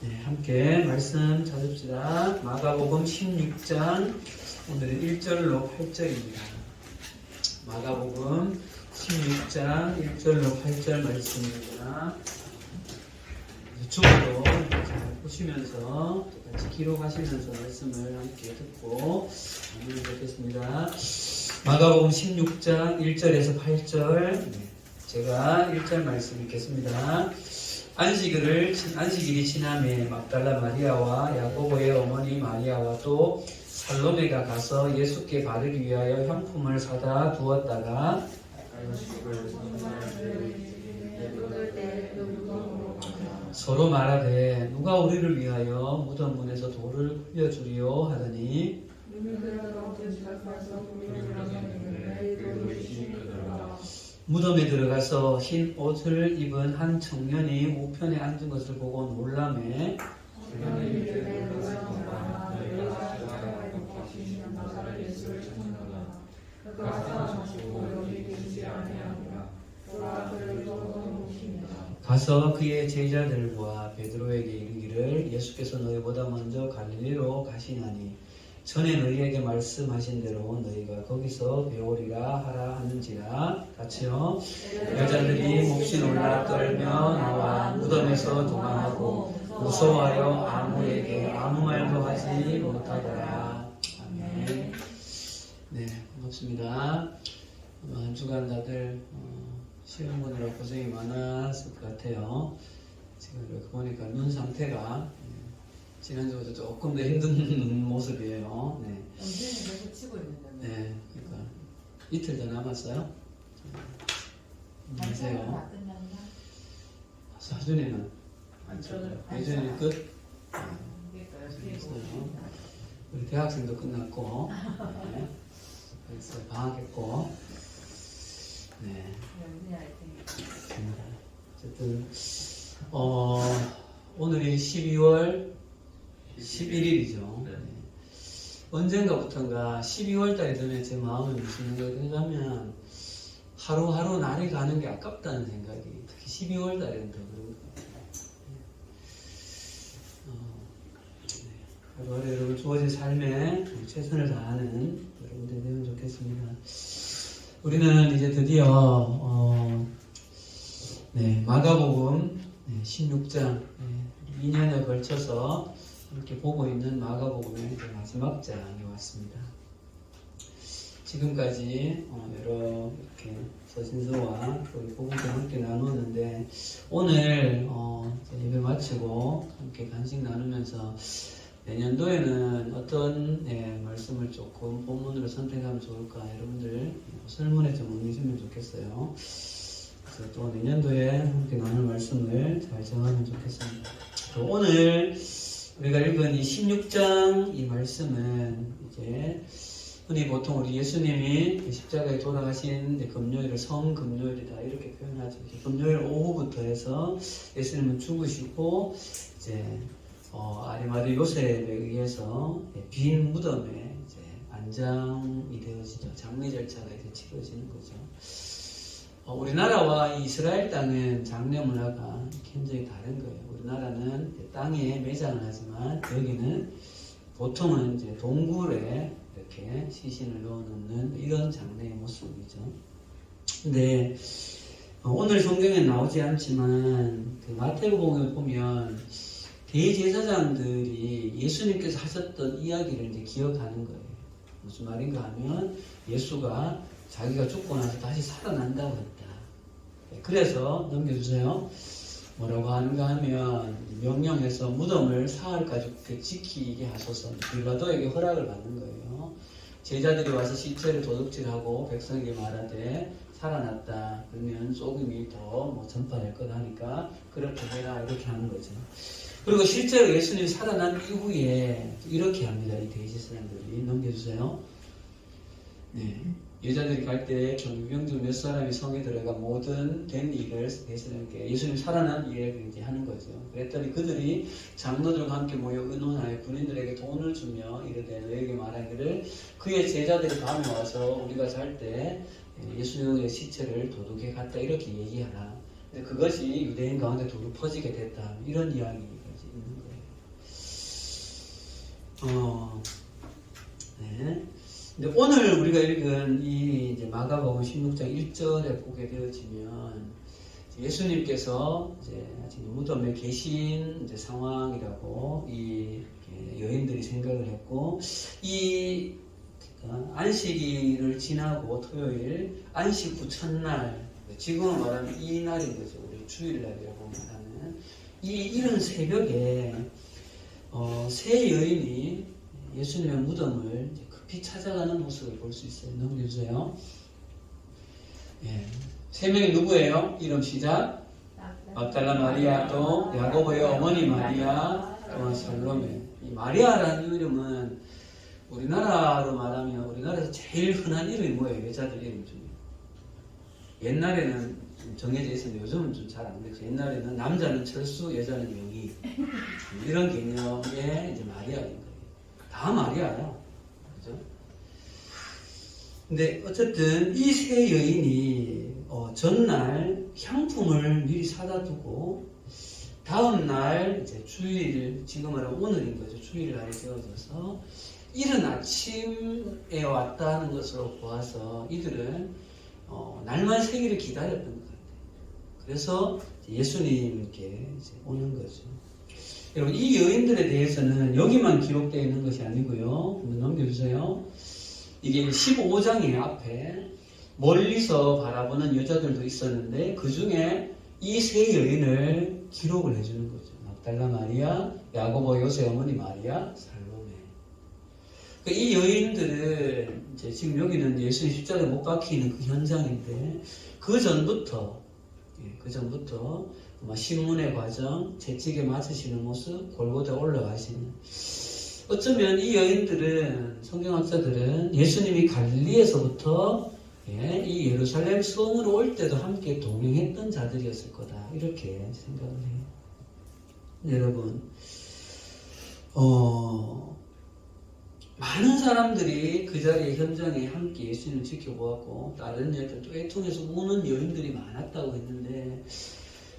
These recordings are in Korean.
네, 함께 말씀 찾읍시다. 마가복음 16장 오늘은 1절로 8절입니다. 마가복음 16장 1절로 8절 말씀입니다. 주보도 잘 보시면서 같이 기록하시면서 말씀을 함께 듣고 나누면 좋겠습니다. 마가복음 16장 1절에서 8절 제가 1절 말씀 읽겠습니다. 안식일이 지남에 막달라 마리아와 야고보의 어머니 마리아와 또 살로메가 가서 예수께 바르기 위하여 향품을 사다 두었다가 서로 말하되 누가 우리를 위하여 무덤 문에서 돌을 흘려주리요 하더니 무덤에 들어가서 흰 옷을 입은 한 청년이 우편에 앉은 것을 보고 놀라매 가서 그의 제자들과 베드로에게 이르기를 예수께서 너희보다 먼저 갈릴리로 가시나니 전에 너희에게 말씀하신 대로 너희가 거기서 배우리라 하라 하는지라. 같이요. 여자들이 몹시 놀라 떨며 나와 무덤에서 도망하고 무서워하여 아무에게 아무 말도 하지 못하더라. 아멘. 네, 반갑습니다. 한 주간 다들 시험 보느라 고생이 많았을 것 같아요. 지금 이렇게 보니까 눈 상태가 지난주보다 조금 더 힘든 모습이에요. 네. 언제는 계속 치고 있는데. 네, 그러니까 이틀 더 남았어요. 안녕하세요. 사준이는 예전에 끝. 우리 대학생도 끝났고, 네. 그래서 방학했고, 네. 어쨌든 오늘이 12월 11일이죠. 네. 언젠가부터인가 12월 달이 되면 제 마음에 무슨 생각이 드냐면 하루하루 날이 가는 게 아깝다는 생각이, 특히 12월 달에는 더 그런 것 같아요. 하루하루 여러분 주어진 삶에 최선을 다하는 여러분들이 되면 좋겠습니다. 우리는 이제 드디어 마가복음 16장 2년에 걸쳐서 이렇게 보고 있는 마가복음의 마지막 장에 왔습니다. 지금까지 여러 이렇게 서신서와 복음을 함께 나누었는데 오늘 예배 마치고 함께 간식 나누면서 내년도에는 어떤 말씀을 조금 본문으로 선택하면 좋을까 여러분들 설문에 좀 응해주면 좋겠어요. 그래서 또 내년도에 함께 나눌 말씀을 잘 정하면 좋겠습니다. 또 오늘 우리가 읽은 이 16장 이 말씀은 이제 흔히 보통 우리 예수님이 십자가에 돌아가신 금요일을 성금요일이다 이렇게 표현하죠. 금요일 오후부터 해서 예수님은 죽으시고 이제 아리마대 요셉에 의해서 빈 무덤에 이제 안장이 되어지죠. 장례 절차가 이제 치러지는 거죠. 우리나라와 이스라엘 땅은 장례 문화가 굉장히 다른 거예요. 우리나라는 땅에 매장을 하지만 여기는 보통은 이제 동굴에 이렇게 시신을 넣어놓는 이런 장례의 모습이죠. 근데 오늘 성경에 나오지 않지만 그 마태복음을 보면 대제사장들이 예수님께서 하셨던 이야기를 이제 기억하는 거예요. 무슨 말인가 하면 예수가 자기가 죽고 나서 다시 살아난다고 했다. 그래서 넘겨주세요. 뭐라고 하는가 하면 명령해서 무덤을 사흘까지 지키게 하소서. 빌라도에게 허락을 받는 거예요. 제자들이 와서 시체를 도둑질하고 백성에게 말하되 살아났다. 그러면 소금이 더 전파될 거다 하니까 그렇게 해라 이렇게 하는 거죠. 그리고 실제로 예수님이 살아난 이후에 이렇게 합니다. 이 대제사장들이 넘겨주세요. 네. 여자들이 갈 때 유병들 몇 사람이 성에 들어가 모든 된 일을 대신하게 예수님 살아난 일을 이제 하는 거죠. 그랬더니 그들이 장로들과 함께 모여 의논하여 군인들에게 돈을 주며 이르되 너에게 말하기를 그의 제자들이 밤에 와서 우리가 잘 때 예수님의 시체를 도둑해 갔다 이렇게 얘기하라. 근데 그것이 유대인 가운데 두루 퍼지게 됐다. 이런 이야기가 있는 거예요. 네. 근데 오늘 우리가 읽은 이 이제 마가복음 16장 1절에 보게 되어지면 예수님께서 이제 무덤에 계신 이제 상황이라고 이 여인들이 생각을 했고, 이 안식일을 지나고 토요일 안식 후 첫날, 지금은 말하면 이 날인 거죠. 우리 주일날이라고 말하는 이 이른 새벽에 세 여인이 예수님의 무덤을 급히 찾아가는 모습을 볼 수 있어요. 넘겨주세요. 예. 세 명이 누구예요? 이름 시작. 막달라 마리아, 또 야고보의 어머니 마리아, 또 살로메. 이 마리아라는 이름은 우리나라로 말하면 우리나라에서 제일 흔한 이름이 뭐예요? 여자들 이름 중에. 옛날에는 좀 정해져 있었는데 요즘은 좀 잘 안 되죠. 옛날에는 남자는 철수, 여자는 영희. 이런 개념의 이제 마리아인 거예요. 다 마리아야. 그죠? 근데 어쨌든 이 세 여인이 전날 향품을 미리 사다 두고 다음날 이제 주일, 지금 말하면 오늘인 거죠. 주일날이 되어져서 이른 아침에 왔다는 것으로 보아서 이들은 날만 새기를 기다렸던 것 같아요. 그래서 예수님께 이제 오는 거죠. 여러분, 이 여인들에 대해서는 여기만 기록되어 있는 것이 아니고요. 한번 넘겨주세요. 이게 15장의 앞에 멀리서 바라보는 여자들도 있었는데 그 중에 이 세 여인을 기록을 해주는 거죠. 막달라 마리아, 야고보 요새 어머니 마리아, 살로메. 이 여인들은 이제 지금 여기는 예수님 십자가에 못 박히는 그 현장인데 그 전부터 신문의 과정, 채찍에 맞으시는 모습, 골고다 올라가시는. 어쩌면 이 여인들은, 성경학자들은 예수님이 갈릴리에서부터 이 예루살렘 성으로 올 때도 함께 동행했던 자들이었을 거다. 이렇게 생각을 해요. 여러분, 많은 사람들이 그 자리에 현장에 함께 예수님을 지켜보았고 다른 여인들 또 애통해서 우는 여인들이 많았다고 했는데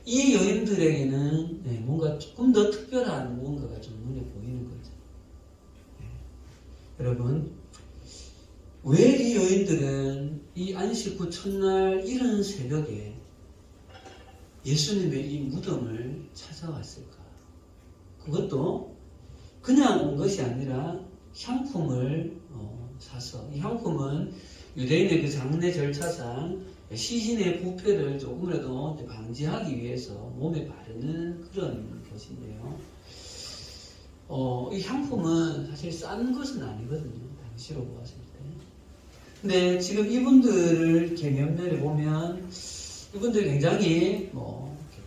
이 여인들에게는 뭔가 조금 더 특별한 무언가가 좀 눈에 보이는 거죠. 여러분, 왜 이 여인들은 이 안식 후 첫날 이른 새벽에 예수님의 이 무덤을 찾아왔을까? 그것도 그냥 온 것이 아니라 향품을 사서, 이 향품은 유대인의 그 장례 절차상 시신의 부패를 조금이라도 방지하기 위해서 몸에 바르는 그런 것인데요. 이 향품은 사실 싼 것은 아니거든요. 당시로 보았을 때. 근데 지금 이분들을 이렇게 면면에 보면 이분들이 굉장히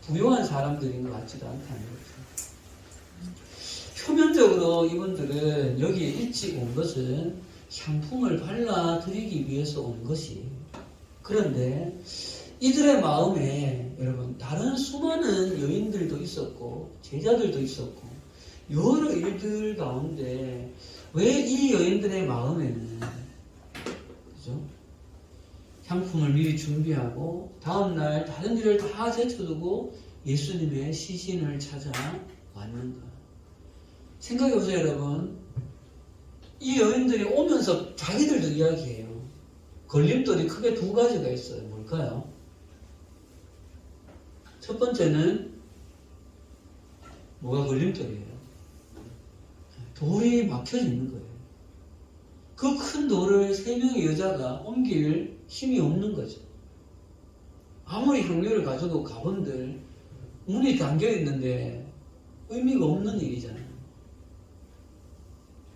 부유한 사람들인 것 같지도 않다는 거죠. 표면적으로 이분들은 여기에 일찍 온 것은 향품을 발라드리기 위해서 온 것이. 그런데 이들의 마음에 여러분 다른 수많은 여인들도 있었고 제자들도 있었고 여러 일들 가운데 왜 이 여인들의 마음에는 그죠? 향품을 미리 준비하고 다음날 다른 일을 다 제쳐두고 예수님의 시신을 찾아왔는가? 생각해보세요, 여러분. 이 여인들이 오면서 자기들도 이야기해요. 걸림돌이 크게 두 가지가 있어요. 뭘까요? 첫 번째는 뭐가 걸림돌이에요? 돌이 막혀져 있는 거예요. 그 큰 돌을 세 명의 여자가 옮길 힘이 없는 거죠. 아무리 경륜을 가져도 가본들 문이 잠겨 있는데 의미가 없는 일이잖아요.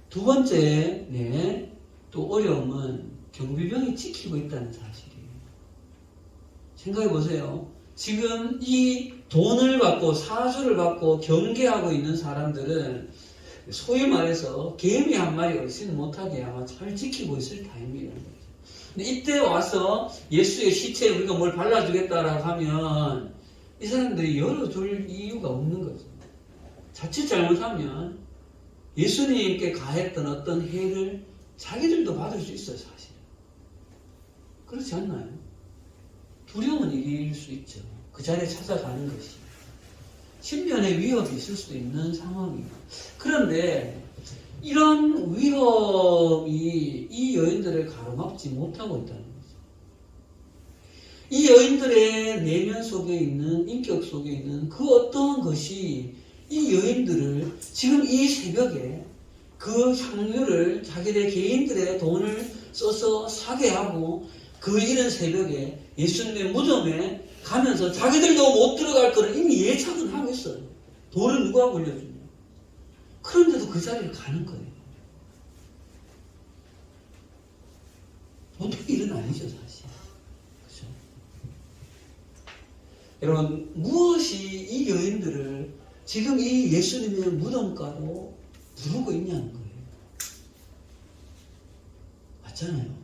두 번째, 또 어려움은 경비병이 지키고 있다는 사실이에요. 생각해 보세요. 지금 이 돈을 받고 사주를 받고 경계하고 있는 사람들은 소위 말해서 개미 한 마리 얼씬 못하게 아마 잘 지키고 있을 타임이라는 거죠. 근데 이때 와서 예수의 시체에 우리가 뭘 발라주겠다라고 하면 이 사람들이 열어줄 이유가 없는 거죠. 자칫 잘못하면 예수님께 가했던 어떤 해를 자기들도 받을 수 있어요, 사실은. 그렇지 않나요? 두려움은 이길 수 있죠. 그 자리에 찾아가는 것이. 신변의 위협이 있을 수도 있는 상황이에요. 그런데 이런 위험이 이 여인들을 가로막지 못하고 있다는 거죠. 이 여인들의 내면 속에 있는, 인격 속에 있는 그 어떠한 것이 이 여인들을 지금 이 새벽에 그 향유를 자기네 개인들의 돈을 써서 사게 하고 그 이른 새벽에 예수님의 무덤에 가면서 자기들도 못 들어갈 거를 이미 예측은 하고 있어요. 돌을 누가 굴려주냐. 그런데도 그 자리를 가는 거예요. 보통 일은 아니죠, 사실. 그죠? 여러분, 무엇이 이 여인들을 지금 이 예수님의 무덤가로 부르고 있냐는 거예요. 맞잖아요.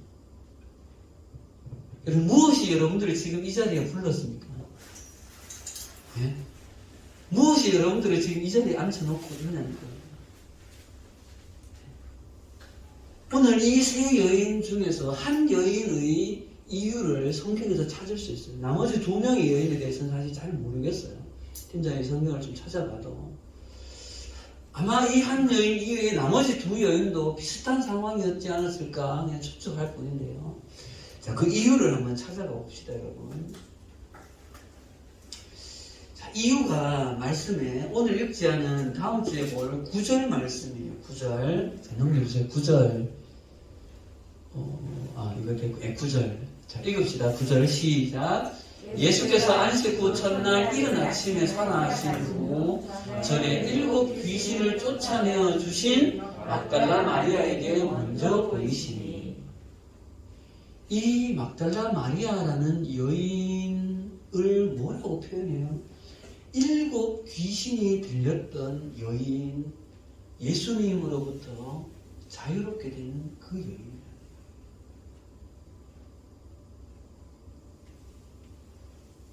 여러분, 무엇이 여러분들을 지금 이 자리에 불렀습니까? 네? 무엇이 여러분들을 지금 이 자리에 앉혀놓고 있냐는 거예요. 오늘 이 세 여인 중에서 한 여인의 이유를 성경에서 찾을 수 있어요. 나머지 두 명의 여인에 대해서는 사실 잘 모르겠어요. 팀장이 성경을 좀 찾아봐도. 아마 이 한 여인 이외에 나머지 두 여인도 비슷한 상황이었지 않았을까 그냥 추측할 뿐인데요. 자, 그 이유를 한번 찾아가 봅시다, 여러분. 자, 이유가 말씀에 오늘 읽지 않은 다음 주에 볼 9절 말씀이에요. 9절. 자, 넘겨주세요. 9절. 이거 됐고, 9절. 자, 읽읍시다. 9절 시작. 예수께서 안식 후 첫날 이른 아침에 산하하신 후 전에 7 귀신을 쫓아내어 주신 막달라 마리아에게 먼저 보이시니. 이 막달라 마리아라는 여인을 뭐라고 표현해요? 7 귀신이 들렸던 여인, 예수님으로부터 자유롭게 된 그 여인.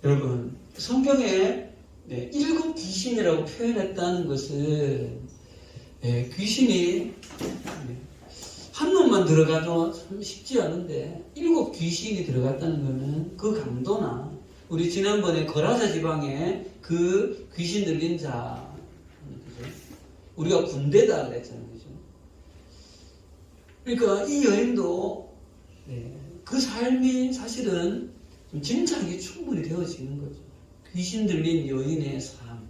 여러분, 성경에 7 귀신이라고 표현했다는 것은 귀신이 한 놈만 들어가도 참 쉽지 않은데 7 귀신이 들어갔다는 것은 그 강도나 우리 지난번에 거라사 지방에 그 귀신 들린 자, 그죠? 우리가 군대다 그랬잖아요. 그죠? 그러니까 이 여인도 그 삶이 사실은 짐작이 충분히 되어지는 거죠. 귀신 들린 여인의 삶.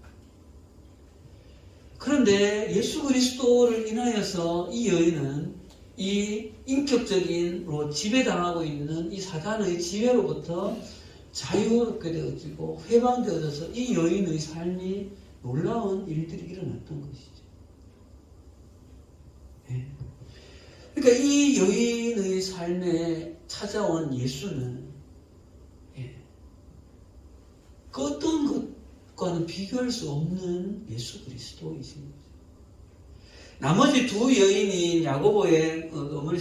그런데 예수 그리스도를 인하여서 이 여인은 이 인격적인 지배당하고 있는 이 사단의 지배로부터 자유롭게 되어지고 해방되어져서 이 여인의 삶이 놀라운 일들이 일어났던 것이죠. 그러니까 이 여인의 삶에 찾아온 예수는 그 어떤 것과는 비교할 수 없는 예수 그리스도이신 거죠. 나머지 두 여인인 야고보의 어머니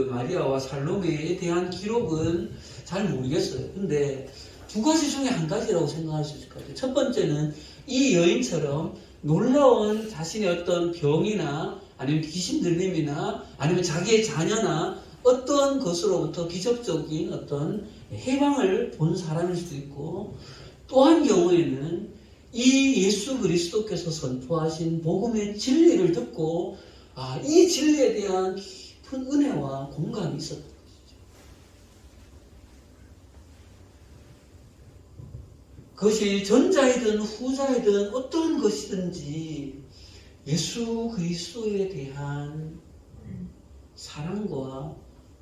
마리아와 살로메에 대한 기록은 잘 모르겠어요. 근데 두 가지 중에 한 가지라고 생각할 수 있을 것 같아요. 첫 번째는 이 여인처럼 놀라운 자신의 어떤 병이나 아니면 귀신 들림이나 아니면 자기의 자녀나 어떤 것으로부터 기적적인 어떤 해방을 본 사람일 수도 있고, 또 한 경우에는 이 예수 그리스도께서 선포하신 복음의 진리를 듣고 이 진리에 대한 깊은 은혜와 공감이 있었던 것이죠. 그것이 전자이든 후자이든 어떤 것이든지 예수 그리스도에 대한 사랑과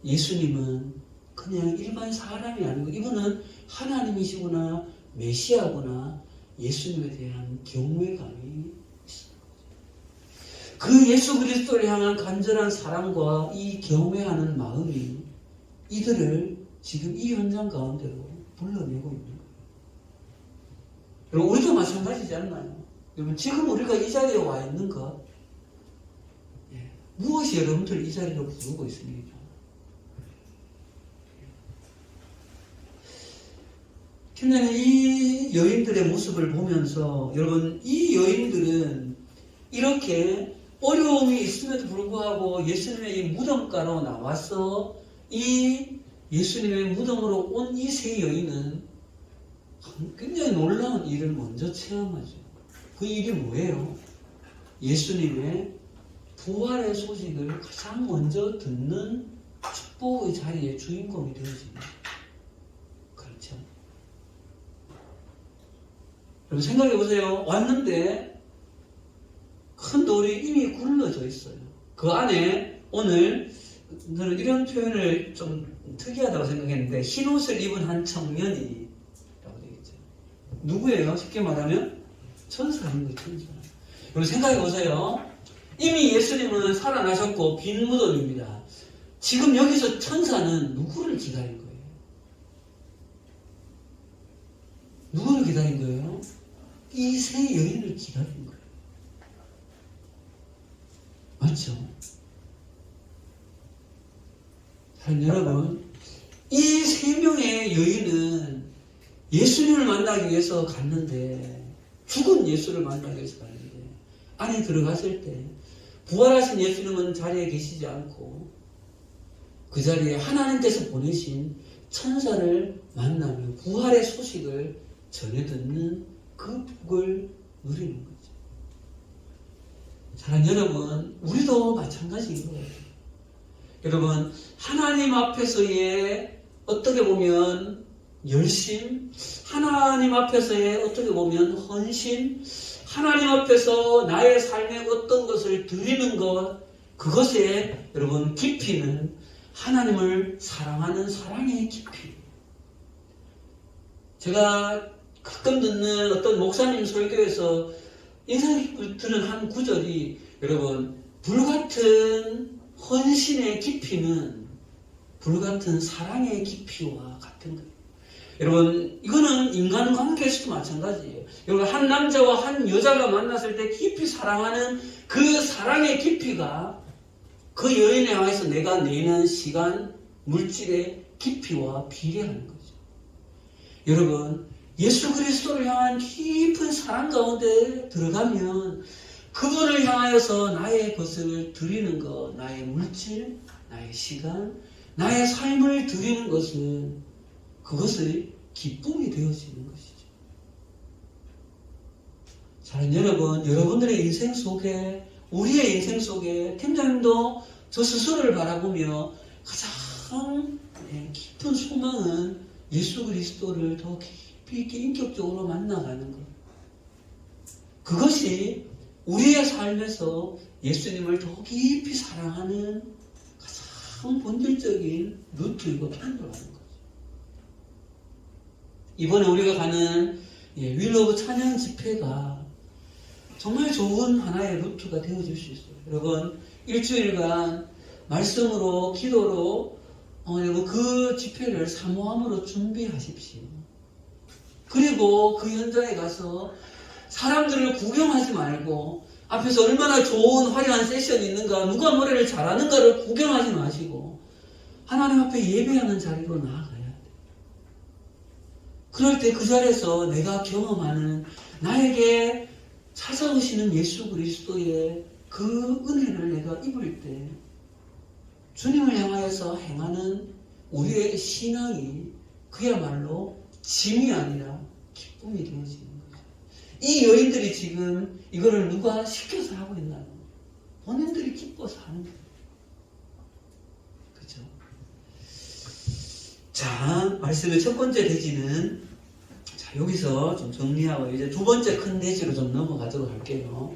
예수님은 그냥 일반 사람이 아니고 이분은 하나님이시구나, 메시아구나, 예수님에 대한 경외감이 있어요. 그 예수 그리스도를 향한 간절한 사랑과 이 경외하는 마음이 이들을 지금 이 현장 가운데로 불러내고 있는 거예요. 여러분, 우리도 마찬가지지 않나요? 여러분, 지금 우리가 이 자리에 와 있는 것, 무엇이 여러분들 이 자리로 부르고 있습니까? 팀장님, 이 여인들의 모습을 보면서 여러분, 이 여인들은 이렇게 어려움이 있음에도 불구하고 예수님의 이 무덤가로 나와서 이 예수님의 무덤으로 온 이 세 여인은 굉장히 놀라운 일을 먼저 체험하죠. 그 일이 뭐예요? 예수님의 부활의 소식을 가장 먼저 듣는 축복의 자리에 주인공이 되어집니다. 그렇죠? 여러분 생각해 보세요. 왔는데 큰 돌이 이미 굴러져 있어요. 그 안에 오늘 저는 이런 표현을 좀 특이하다고 생각했는데 흰 옷을 입은 한 청년이 라고 되겠죠. 누구예요? 쉽게 말하면 천사인 거예요. 천사. 여러분 생각해 보세요. 이미 예수님은 살아나셨고 빈 무덤입니다. 지금 여기서 천사는 누구를 기다린 거예요? 누구를 기다린 거예요? 이 세 여인을 기다린 거예요. 맞죠? 여러분, 이 세 명의 여인은 예수님을 만나기 위해서 갔는데, 죽은 예수를 만나기 위해서 갔는데, 안에 들어갔을 때, 부활하신 예수님은 자리에 계시지 않고, 그 자리에 하나님께서 보내신 천사를 만나며 부활의 소식을 전해 듣는 그 복을 누리는 거죠. 사랑하는 여러분, 우리도 마찬가지인 거예요. 여러분, 하나님 앞에서의 어떻게 보면 열심, 하나님 앞에서의 어떻게 보면 헌신, 하나님 앞에서 나의 삶의 어떤 것을 드리는 것, 그것에 여러분 깊이는 하나님을 사랑하는 사랑의 깊이. 제가 가끔 듣는 어떤 목사님 설교에서 인상 깊게 들은 한 구절이 여러분, 불같은 헌신의 깊이는 불같은 사랑의 깊이와 같은 거예요. 여러분, 이거는 인간관계에서도 마찬가지예요. 여러분, 한 남자와 한 여자가 만났을 때 깊이 사랑하는 그 사랑의 깊이가 그 여인에 향해서 내가 내는 시간, 물질의 깊이와 비례하는 거죠. 여러분, 예수 그리스도를 향한 깊은 사랑 가운데 들어가면 그분을 향하여서 나의 것을 드리는 것, 나의 물질, 나의 시간, 나의 삶을 드리는 것은 그것의 기쁨이 되어지는 것이죠. 사랑하는 여러분, 여러분들의 인생 속에, 우리의 인생 속에 팀장님도 저 스스로를 바라보며 가장 깊은 소망은 예수 그리스도를 더 깊이 있게 인격적으로 만나가는 것. 그것이 우리의 삶에서 예수님을 더 깊이 사랑하는 가장 본질적인 루트이고 편도라는 거죠. 이번에 우리가 가는 윌러브 찬양 집회가 정말 좋은 하나의 루트가 되어질 수 있어요. 여러분, 일주일간 말씀으로, 기도로 여러분 그 집회를 사모함으로 준비하십시오. 그리고 그 현장에 가서 사람들을 구경하지 말고 앞에서 얼마나 좋은 화려한 세션이 있는가, 누가 노래를 잘하는가를 구경하지 마시고 하나님 앞에 예배하는 자리로 나아가야 돼요. 그럴 때 그 자리에서 내가 경험하는 나에게 찾아오시는 예수 그리스도의 그 은혜를 내가 입을 때 주님을 향하여서 행하는 우리의 신앙이 그야말로 짐이 아니라 기쁨이 되어지는 거죠. 이 여인들이 지금 이거를 누가 시켜서 하고 있나요? 본인들이 기뻐서 하는 거예요. 그렇죠? 자, 말씀의 첫 번째 대지는 여기서 좀 정리하고 이제 두 번째 큰 대지로 좀 넘어가도록 할게요.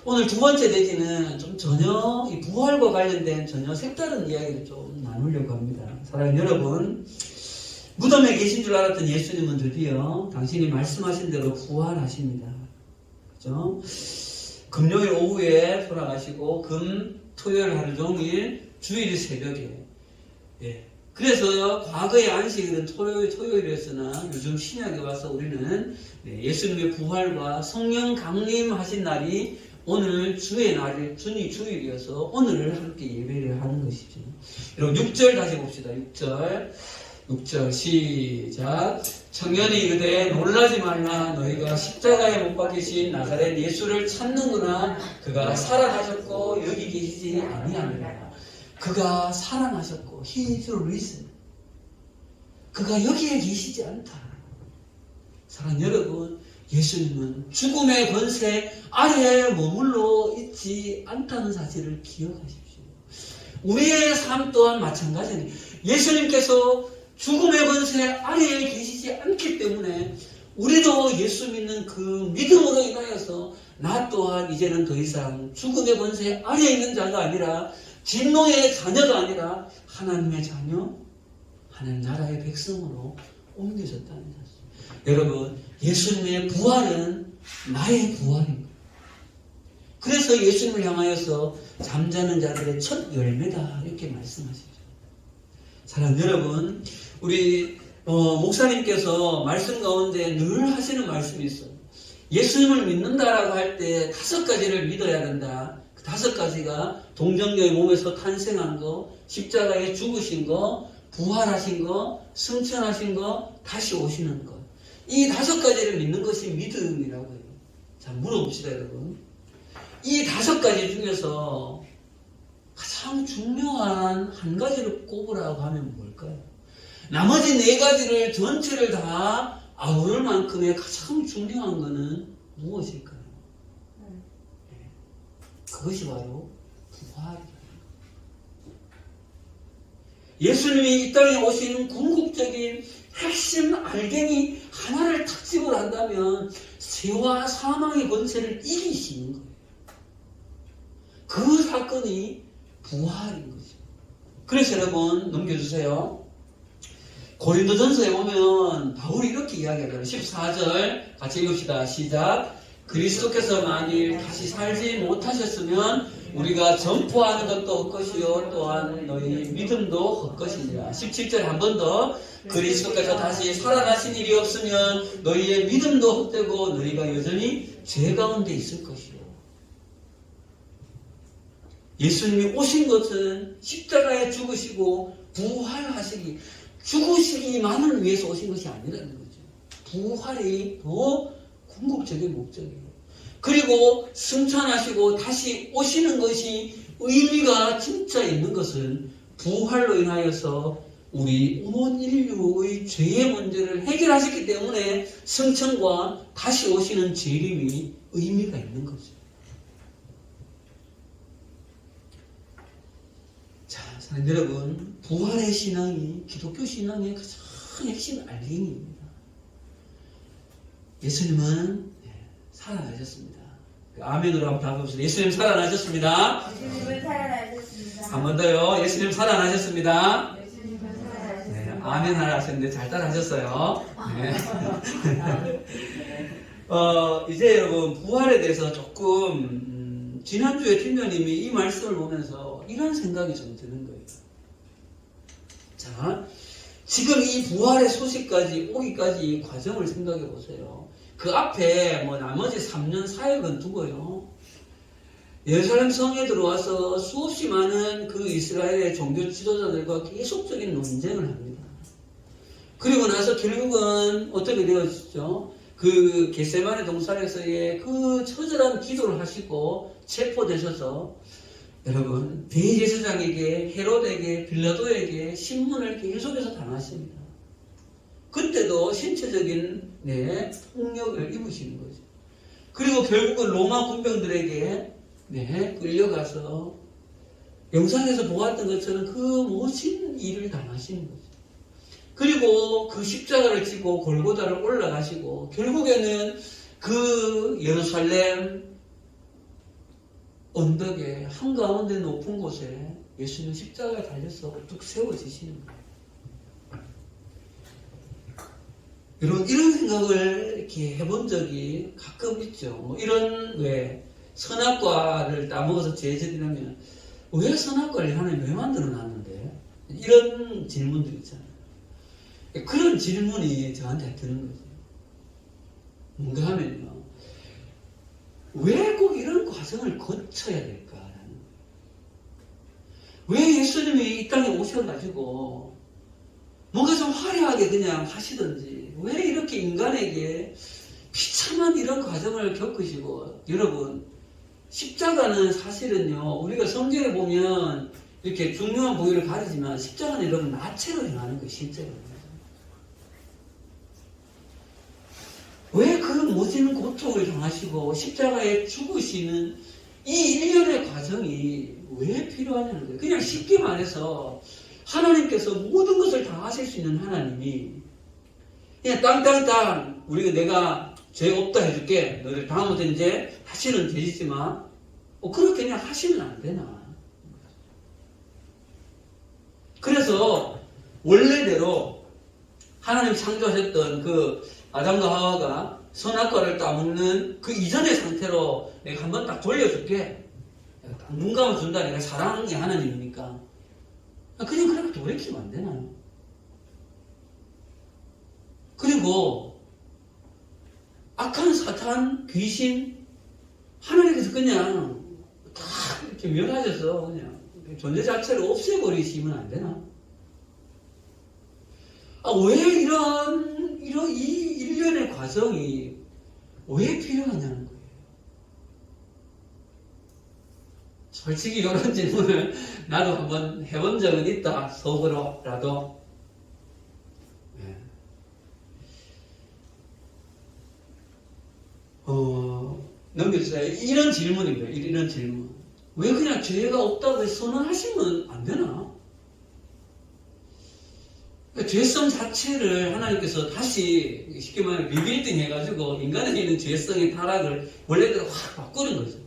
오늘 두 번째 대지는 좀 전혀 이 부활과 관련된 전혀 색다른 이야기를 좀 나누려고 합니다. 사랑하는 여러분, 무덤에 계신 줄 알았던 예수님은 드디어 당신이 말씀하신 대로 부활하십니다. 그죠? 금요일 오후에 돌아가시고 토요일 하루 종일 주일 새벽에 그래서 과거의 안식일은 토요일이었으나 요즘 신약에 와서 우리는 예수님의 부활과 성령 강림하신 날이 오늘 주의 날이 주일이어서 오늘을 함께 예배를 하는 것이죠. 여러분 6절 다시 봅시다. 6절 시작. 청년이 이르되 놀라지 말라. 너희가 십자가에 못 박히신 나사렛 예수를 찾는구나. 그가 살아나셨고 여기 계시지 아니하니라. 그가 살아나셨고 He is risen. 그가 여기에 계시지 않다. 사랑하는 여러분, 예수님은 죽음의 권세 아래에 머물러 있지 않다는 사실을 기억하십시오. 우리의 삶 또한 마찬가지니 예수님께서 죽음의 권세 아래에 계시지 않기 때문에 우리도 예수 믿는 그 믿음으로 인하여서 나 또한 이제는 더 이상 죽음의 권세 아래에 있는 자가 아니라 진노의 자녀가 아니라 하나님의 자녀, 하나님 나라의 백성으로 옮겨졌다는 사실. 여러분, 예수님의 부활은 나의 부활입니다. 그래서 예수님을 향하여서 잠자는 자들의 첫 열매다 이렇게 말씀하시죠. 사랑하는 여러분, 우리 목사님께서 말씀 가운데 늘 하시는 말씀이 있어요. 예수님을 믿는다라고 할 때 5가지를 믿어야 된다. 그 5가지가 동정녀의 몸에서 탄생한 거, 십자가에 죽으신 거, 부활하신 거, 승천하신 거, 다시 오시는 것. 이 5가지를 믿는 것이 믿음이라고 해요. 자, 물어봅시다, 여러분. 이 5가지 중에서 가장 중요한 한 가지를 꼽으라고 하면 뭘까요? 나머지 4가지를 전체를 다 아우를 만큼의 가장 중요한 것은 무엇일까요? 그것이 바로 부활이에요. 예수님이 이 땅에 오신 궁극적인 핵심 알갱이 하나를 탁 집을 한다면 죄와 사망의 권세를 이기시는 거예요. 그 사건이 부활인 거죠. 그래서 여러분 넘겨주세요. 고린도전서에 보면 바울이 이렇게 이야기하잖아요. 14절 같이 읽읍시다. 시작. 그리스도께서 만일 다시 살지 못하셨으면 우리가 전포하는 것도 헛것이요 또한 너희 믿음도 헛것이니라. 17절 한 번 더. 그리스도께서 다시 살아나신 일이 없으면 너희의 믿음도 헛되고 너희가 여전히 죄 가운데 있을 것이요. 예수님이 오신 것은 십자가에 죽으시고 부활하시기, 죽으시기만을 위해서 오신 것이 아니라는 거죠. 부활이 더 궁극적인 목적이에요. 그리고 승천하시고 다시 오시는 것이 의미가 진짜 있는 것은 부활로 인하여서 우리 온 인류의 죄의 문제를 해결하셨기 때문에 승천과 다시 오시는 재림이 의미가 있는 거죠. 자, 사랑하는 여러분, 부활의 신앙이 기독교 신앙의 가장 핵심 알갱이입니다. 예수님은 살아나셨습니다. 아멘으로 한번 답합시다. 예수님 살아나셨습니다. 예수님은 살아나셨습니다. 한 번 더요. 예수님 살아나셨습니다. 예수님은 살아나셨습니다. 네, 아멘 하라 하셨는데 잘 따라 하셨어요. 네. 이제 여러분 부활에 대해서 조금 지난주에 팀장님이 이 말씀을 보면서 이런 생각이 좀 드는 거예요. 자, 지금 이 부활의 소식까지 오기까지 이 과정을 생각해 보세요. 그 앞에 뭐 나머지 3년 사역은 두고요. 예루살렘 성에 들어와서 수없이 많은 그 이스라엘의 종교 지도자들과 계속적인 논쟁을 합니다. 그리고 나서 결국은 어떻게 되었죠? 그 겟세마네 동산에서의 그 처절한 기도를 하시고 체포되셔서 여러분 대제사장에게 헤롯에게 빌라도에게 신문을 계속해서 당하십니다. 그때도 신체적인 폭력을 입으시는 거죠. 그리고 결국은 로마 군병들에게 끌려가서 영상에서 보았던 것처럼 그 모진 일을 당하시는 거죠. 그리고 그 십자가를 지고 골고다를 올라가시고 결국에는 그 예루살렘 언덕의 한가운데 높은 곳에 예수님은 십자가에 달려서 뚝 세워지시는 거예요. 여러분 이런 생각을 이렇게 해본 적이 가끔 있죠. 뭐 이런 선악과를 따먹어서 죄질이라면 왜 선악과를 하나님 왜 만들어 놨는데? 이런 질문들 있잖아요. 그런 질문이 저한테 드는 거죠. 뭔가 하면요. 왜 꼭 이런 과정을 거쳐야 될까라는 거예요. 왜 예수님이 이 땅에 오셔가지고 뭔가 좀 화려하게 그냥 하시든지 왜 이렇게 인간에게 비참한 이런 과정을 겪으시고 여러분 십자가는 사실은요 우리가 성경에 보면 이렇게 중요한 부위를 가리지만 십자가는 여러분 나체로 행하는 거예요. 실제로 왜 그 모든 고통을 당하시고 십자가에 죽으시는 이 일련의 과정이 왜 필요하냐는 거예요. 그냥 쉽게 말해서 하나님께서 모든 것을 다 하실 수 있는 하나님이 그냥 땅땅땅 내가 죄 없다 해줄게. 너를 다음부터 이제 다시는 죄짓지 마. 그렇게 그냥 하시면 안 되나. 그래서 원래대로 하나님 창조하셨던 그 아담과 하와가 선악과를 따먹는 그 이전의 상태로 내가 한번 딱 돌려줄게. 딱 눈 감아준다. 내가 사랑의 하나님이니까. 그냥 그렇게 돌이키면 안 되나요? 그리고 악한 사탄, 귀신, 하나님께서 그냥 다 이렇게 멸하셔서 그냥 존재 자체를 없애버리시면 안 되나? 왜 이 일련의 과정이 왜 필요하냐는 거예요. 솔직히 이런 질문을 나도 한번 해본 적은 있다. 속으로라도. 넘겨주세요. 이런 질문이에요. 이런 질문. 왜 그냥 죄가 없다고 선언하시면 안 되나? 그러니까 죄성 자체를 하나님께서 다시 쉽게 말하면 리빌딩 해가지고 인간에게 있는 죄성의 타락을 원래대로 확 바꾸는 거죠.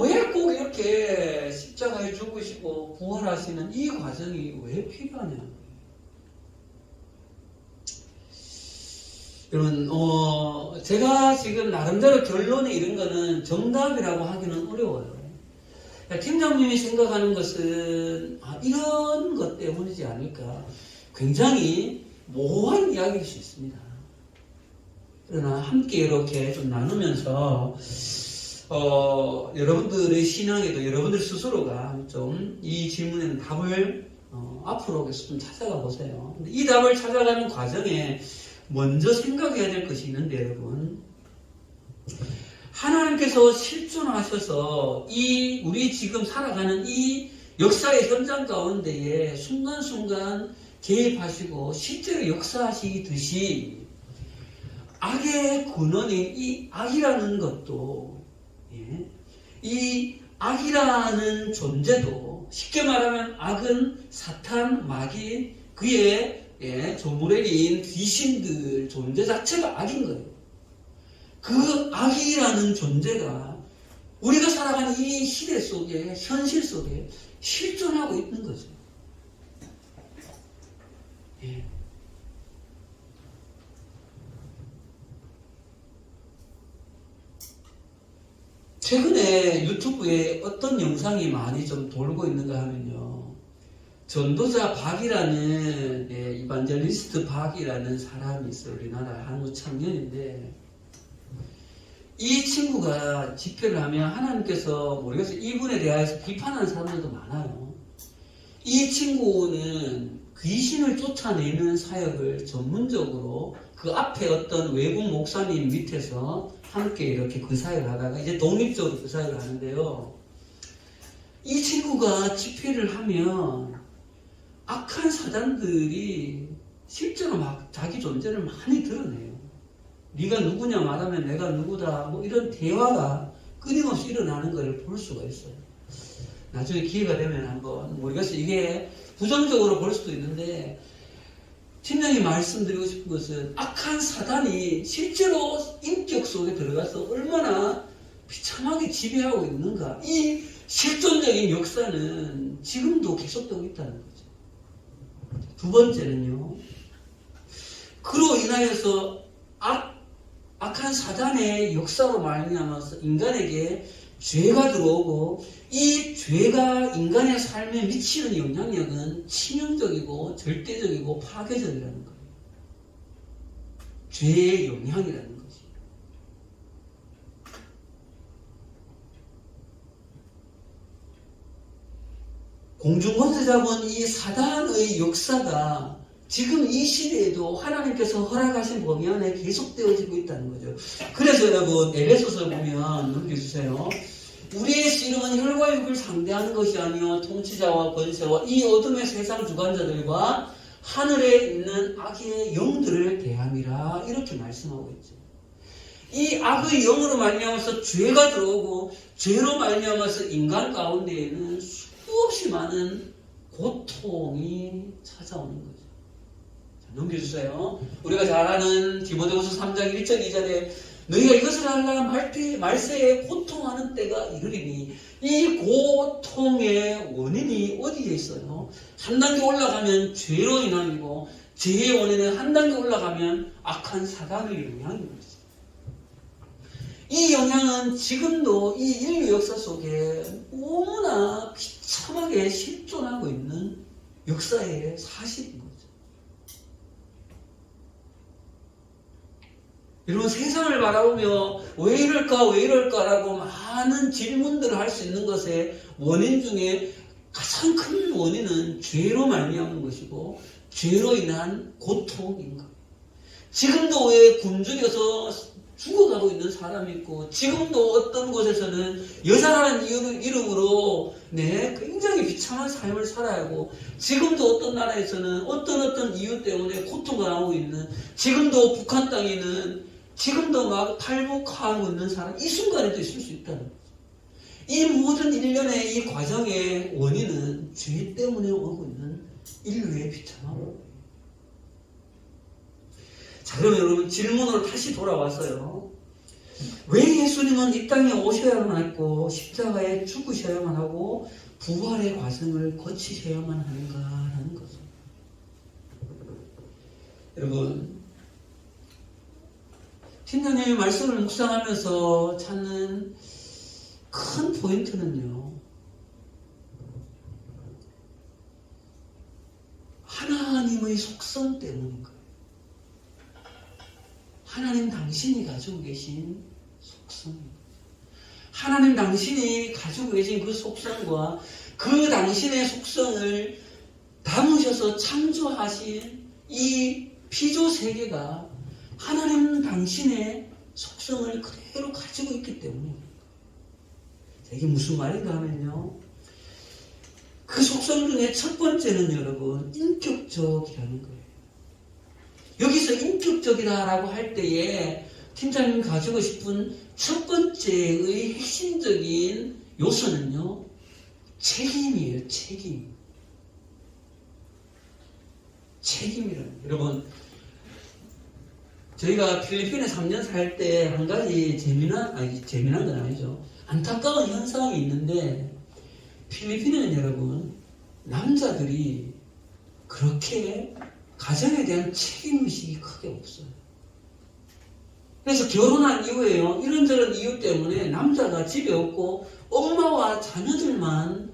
왜 꼭 이렇게 십자가에 죽으시고 부활하시는 이 과정이 왜 필요하냐? 여러분, 제가 지금 나름대로 결론에 이른 거는 정답이라고 하기는 어려워요. 팀장님이 생각하는 것은 이런 것 때문이지 않을까. 굉장히 모호한 이야기일 수 있습니다. 그러나 함께 이렇게 좀 나누면서 여러분들의 신앙에도 여러분들 스스로가 좀 이 질문에는 답을 앞으로 계속 좀 찾아가 보세요. 근데 이 답을 찾아가는 과정에 먼저 생각해야 될 것이 있는데 여러분, 하나님께서 실존하셔서 우리 지금 살아가는 이 역사의 현장 가운데에 순간순간 개입하시고 실제로 역사하시듯이 악의 근원인 이 악이라는 것도, 이 악이라는 존재도 쉽게 말하면 악은 사탄, 마귀, 그의 조무래기인 귀신들 존재 자체가 악인 거예요. 그 악이라는 존재가 우리가 살아가는 이 시대 속에, 현실 속에 실존하고 있는 거죠. 최근에 유튜브에 어떤 영상이 많이 좀 돌고 있는가 하면요. 전도자 박이라는 이반젤리스트 박이라는 사람이 있어요. 우리나라 한국 청년인데 이 친구가 집회를 하면 하나님께서 모르겠어요. 이분에 대해서 비판하는 사람들도 많아요. 이 친구는 귀신을 쫓아내는 사역을 전문적으로 그 앞에 어떤 외국 목사님 밑에서 함께 이렇게 그 사역을 하다가 이제 독립적으로 그 사역을 하는데요. 이 친구가 집회를 하면 악한 사단들이 실제로 막 자기 존재를 많이 드러내요. 네가 누구냐 말하면 내가 누구다 뭐 이런 대화가 끊임없이 일어나는 것을 볼 수가 있어요. 나중에 기회가 되면 한번 모르겠어요. 이게 부정적으로 볼 수도 있는데 팀장이 말씀드리고 싶은 것은 악한 사단이 실제로 인격 속에 들어가서 얼마나 비참하게 지배하고 있는가. 이 실존적인 역사는 지금도 계속되고 있다는 거죠. 두 번째는요. 그로 인하여서 악한 사단의 역사로 말미암아서 인간에게 죄가 들어오고 이 죄가 인간의 삶에 미치는 영향력은 치명적이고 절대적이고 파괴적이라는 거예요. 죄의 영향이라는 거지. 공중권세 잡은 이 사단의 역사가 지금 이 시대에도 하나님께서 허락하신 범위 안에 계속되어지고 있다는 거죠. 그래서 여러분 에베소서 보면 넘겨주세요. 우리의 씨름은 혈과 육을 상대하는 것이 아니요 통치자와 권세와 이 어둠의 세상 주관자들과 하늘에 있는 악의 영들을 대함이라 이렇게 말씀하고 있죠. 이 악의 영으로 말미암아서 죄가 들어오고 죄로 말미암아서 인간 가운데에는 수없이 많은 고통이 찾아오는 거죠. 자, 넘겨주세요. 우리가 잘 아는 디모데후서 3장 1절 2절에 너희가 이것을 하려 말세에 고통하는 때가 이르리니 이 고통의 원인이 어디에 있어요? 한 단계 올라가면 죄로 인함이고 죄의 원인은 한 단계 올라가면 악한 사단의 영향입니다. 이 영향은 지금도 이 인류 역사 속에 너무나 비참하게 실존하고 있는 역사의 사실인 거죠. 여러분, 세상을 바라보며 왜 이럴까라고 많은 질문들을 할 수 있는 것의 원인 중에 가장 큰 원인은 죄로 말미암은 것이고 죄로 인한 고통인 것. 지금도 왜 굶주려서 죽어가고 있는 사람이 있고 지금도 어떤 곳에서는 여자라는 이름으로 굉장히 비참한 삶을 살아야 하고 지금도 어떤 나라에서는 어떤 이유 때문에 고통을 하고 있는 지금도 북한 땅에는 지금도 막 탈북하고 있는 사람 이 순간에도 있을 수 있다는 거죠. 이 모든 일련의 이 과정의 원인은 죄 때문에 오고 있는 인류의 비참함입니다. 자, 그럼 여러분 질문으로 다시 돌아와서요. 왜 예수님은 이 땅에 오셔야만 했고 십자가에 죽으셔야만 하고 부활의 과정을 거치셔야만 하는가라는 거죠. 여러분, 팀장님이 말씀을 묵상하면서 찾는 큰 포인트는요. 하나님의 속성 때문인 거예요. 하나님 당신이 가지고 계신 속성입니다. 하나님 당신이 가지고 계신 그 속성과 그 당신의 속성을 담으셔서 창조하신 이 피조 세계가 하나님 당신의 속성을 그대로 가지고 있기 때문입니다. 이게 무슨 말인가 하면요. 그 속성 중에 첫 번째는 여러분 인격적이라는 거예요. 여기서 인격적이다라고 할 때에 팀장님이 가지고 싶은 첫 번째의 핵심적인 요소는요. 책임이에요. 책임이라는 거예요. 여러분, 저희가 필리핀에 3년 살 때 한 가지 재미난 건 아니죠. 안타까운 현상이 있는데 필리핀에는 여러분 남자들이 그렇게 가정에 대한 책임의식이 크게 없어요. 그래서 결혼한 이후에요. 이런저런 이유 때문에 남자가 집에 없고 엄마와 자녀들만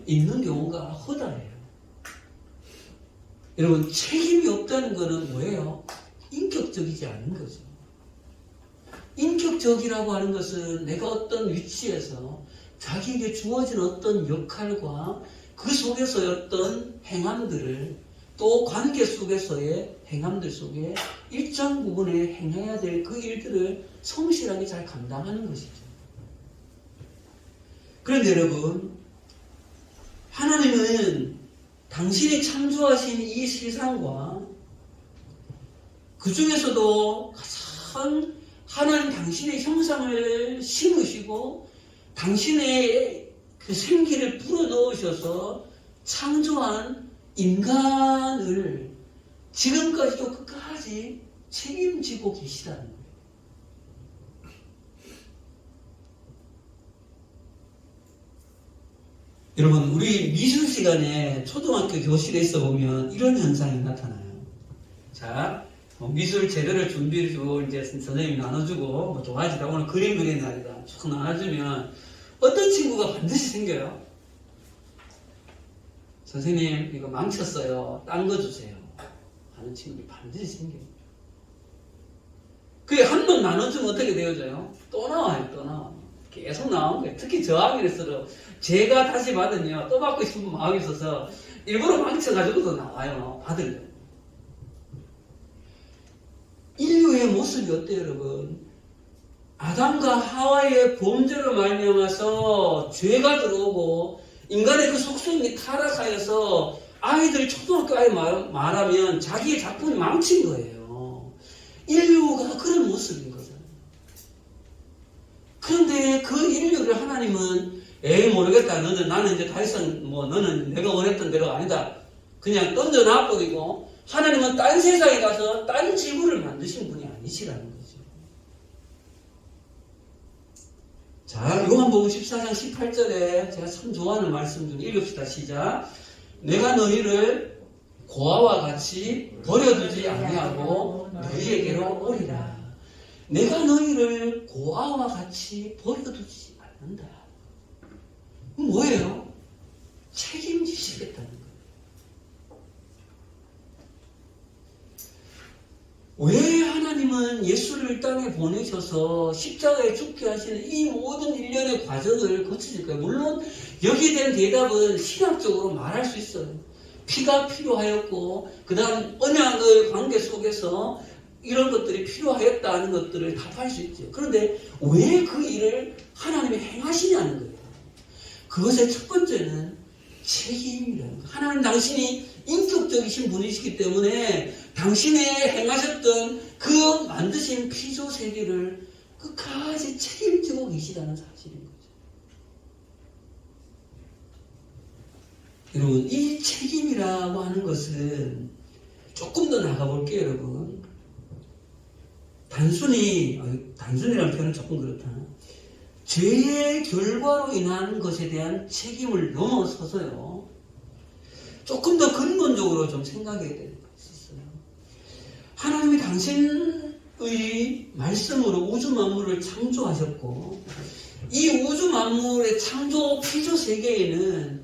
있는 경우가 허다해요. 여러분, 책임이 없다는 것은 뭐예요? 인격적이지 않은 거죠. 인격적이라고 하는 것은 내가 어떤 위치에서 자기에게 주어진 어떤 역할과 그 속에서의 어떤 행함들을 또 관계 속에서의 행함들 속에 일정 부분에 행해야 될 그 일들을 성실하게 잘 감당하는 것이죠. 그런데 여러분, 하나님은 당신이 창조하신 이 세상과 그 중에서도 가장 하나님 당신의 형상을 심으시고 당신의 그 생기를 불어넣으셔서 창조한 인간을 지금까지도 끝까지 책임지고 계시다는 거예요. 여러분, 우리 미술 시간에 초등학교 교실에 있어 보면 이런 현상이 나타나요. 자, 미술 재료를 준비해주고 이제 선생님이 나눠주고 뭐 도와주다 오늘 그림 그리는 날이다 쭉 나눠주면 어떤 친구가 반드시 생겨요. 선생님 이거 망쳤어요. 딴 거 주세요. 하는 친구들이 반드시 생겨요. 그게 한 번 나눠주면 어떻게 되어져요? 또 나와요. 계속 나오는 거예요. 특히 저학년에서도 제가 다시 받으면 또 받고 싶은 마음이 있어서 일부러 망쳐가지고도 나와요. 받으려고. 인류의 모습이 어때요, 여러분? 아담과 하와의 범죄로 말미암아서 죄가 들어오고 인간의 그 속성이 타락하여서 아이들이 초등학교 아이 말하면 자기의 작품이 망친 거예요. 인류가 그런 모습인 거잖아요. 그런데 그 인류를 하나님은 에이 모르겠다. 나는 이제 더 이상 너는 내가 원했던 대로가 아니다. 그냥 던져놔버리고 하나님은 딴 세상에 가서 딴 지구를 만드신 분이 아니시라는 거죠. 자, 요한복음 14장 18절에 제가 참 좋아하는 말씀 좀 읽읍시다. 시작. 내가 너희를 고아와 같이 버려두지 아니하고 너희에게로 오리라. 내가 너희를 고아와 같이 버려두지 않는다. 뭐예요? 책임지시겠다는 거예요. 왜 하나님은 예수를 땅에 보내셔서 십자가에 죽게 하시는 이 모든 일련의 과정을 거치실까요? 물론 여기에 대한 대답은 신학적으로 말할 수 있어요. 피가 필요하였고 그 다음 언약의 관계 속에서 이런 것들이 필요하였다는 것들을 답할 수 있죠. 그런데 왜 그 일을 하나님이 행하시냐는 거예요. 그것의 첫 번째는 책임이라는 거예요. 하나님 당신이 인격적이신 분이시기 때문에 당신의 행하셨던 그 만드신 피조 세계를 끝까지 책임지고 계시다는 사실인 거죠. 여러분, 이 책임이라고 하는 것은 조금 더 나가볼게요, 여러분. 단순이라는 표현은 조금 그렇다. 죄의 결과로 인한 것에 대한 책임을 넘어서서요. 조금 더 근본적으로 좀 생각해야 될 것이 있어요. 하나님이 당신의 말씀으로 우주 만물을 창조하셨고 이 우주 만물의 창조 피조 세계에는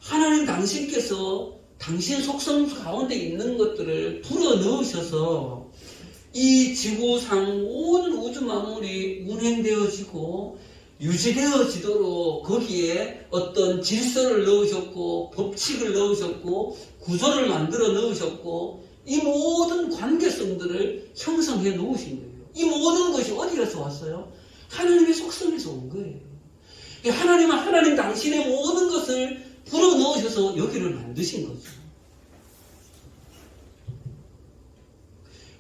하나님 당신께서 당신 속성 가운데 있는 것들을 불어 넣으셔서 이 지구상 모든 우주 만물이 운행되어지고 유지되어지도록 거기에 어떤 질서를 넣으셨고 법칙을 넣으셨고 구조를 만들어 넣으셨고 이 모든 관계성들을 형성해 놓으신 거예요. 이 모든 것이 어디에서 왔어요? 하나님의 속성에서 온 거예요. 하나님은 하나님 당신의 모든 것을 불어 넣으셔서 여기를 만드신 거죠.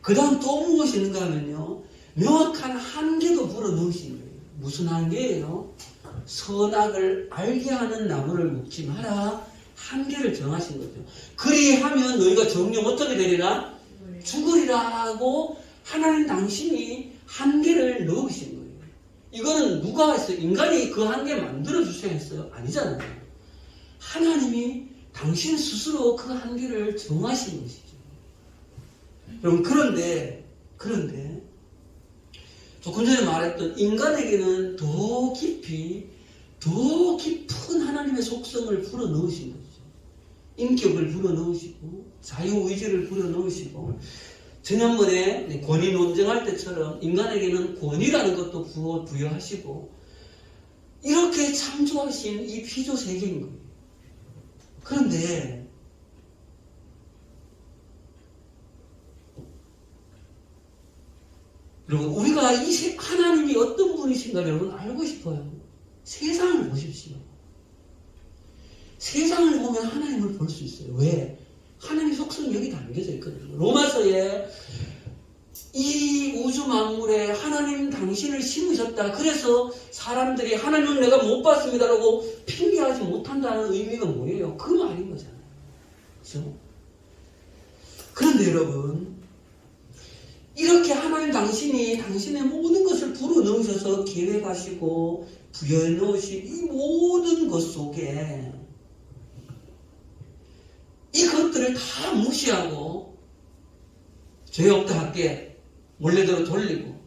그 다음 또 무엇이 있는가 하면요. 명확한 한계도 불어 넣으신 거예요. 무슨 한계예요? 선악을 알게 하는 나무를 먹지 마라. 한계를 정하신 거죠. 그리하면 너희가 정령 어떻게 되리라? 죽으리라고 하나님 당신이 한계를 넣으신 거예요. 이거는 누가 했어요? 인간이 그 한계 만들어 주셔야 했어요? 아니잖아요. 하나님이 당신 스스로 그 한계를 정하신 것이죠. 여러분, 그런데 조금 전에 말했던 인간에게는 더 깊은 하나님의 속성을 불어 넣으신 거죠. 인격을 불어 넣으시고 자유의지를 불어 넣으시고 지난번에 권위 논쟁할 때처럼 인간에게는 권위라는 것도 부여하시고 이렇게 창조하신 이 피조 세계인 거예요. 그런데 여러분, 우리가 하나님이 어떤 분이신가 여러분 알고 싶어요. 세상을 보십시오. 세상을 보면 하나님을 볼 수 있어요. 왜? 하나님의 속성이 여기 담겨져 있거든요. 로마서에 이 우주 만물에 하나님 당신을 심으셨다. 그래서 사람들이 하나님은 내가 못 봤습니다라고 핑계하지 못한다는 의미가 뭐예요? 그 말인 거잖아요. 그렇죠? 그런데 여러분, 이렇게 하나님 당신이 당신의 모든 것을 불어넣으셔서 계획하시고 부여해 놓으신 이 모든 것 속에 이것들을 다 무시하고 죄 없다 할게 원래대로 돌리고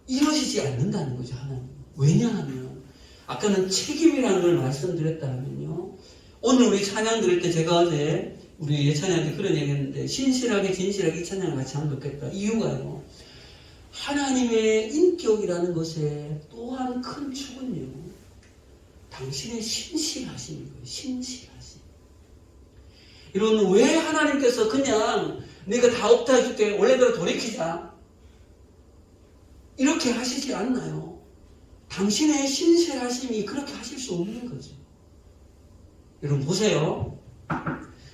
이러시지 않는다는 거죠. 하나님. 왜냐하면 아까는 책임이라는 걸 말씀드렸다 하면요. 오늘 우리 찬양 드릴 때 제가 어제 우리 예찬이한테 그런 얘기 했는데 신실하게 진실하게 이 찬양을 같이 하면 좋겠다. 이유가요. 하나님의 인격이라는 것에 또한 큰 축은요. 당신의 신실하심인 거예요. 신실하심. 이런 왜 하나님께서 그냥 네가 다 없다 해줄게 원래대로 돌이키자 이렇게 하시지 않나요? 당신의 신실하심이 그렇게 하실 수 없는 거죠. 여러분 보세요.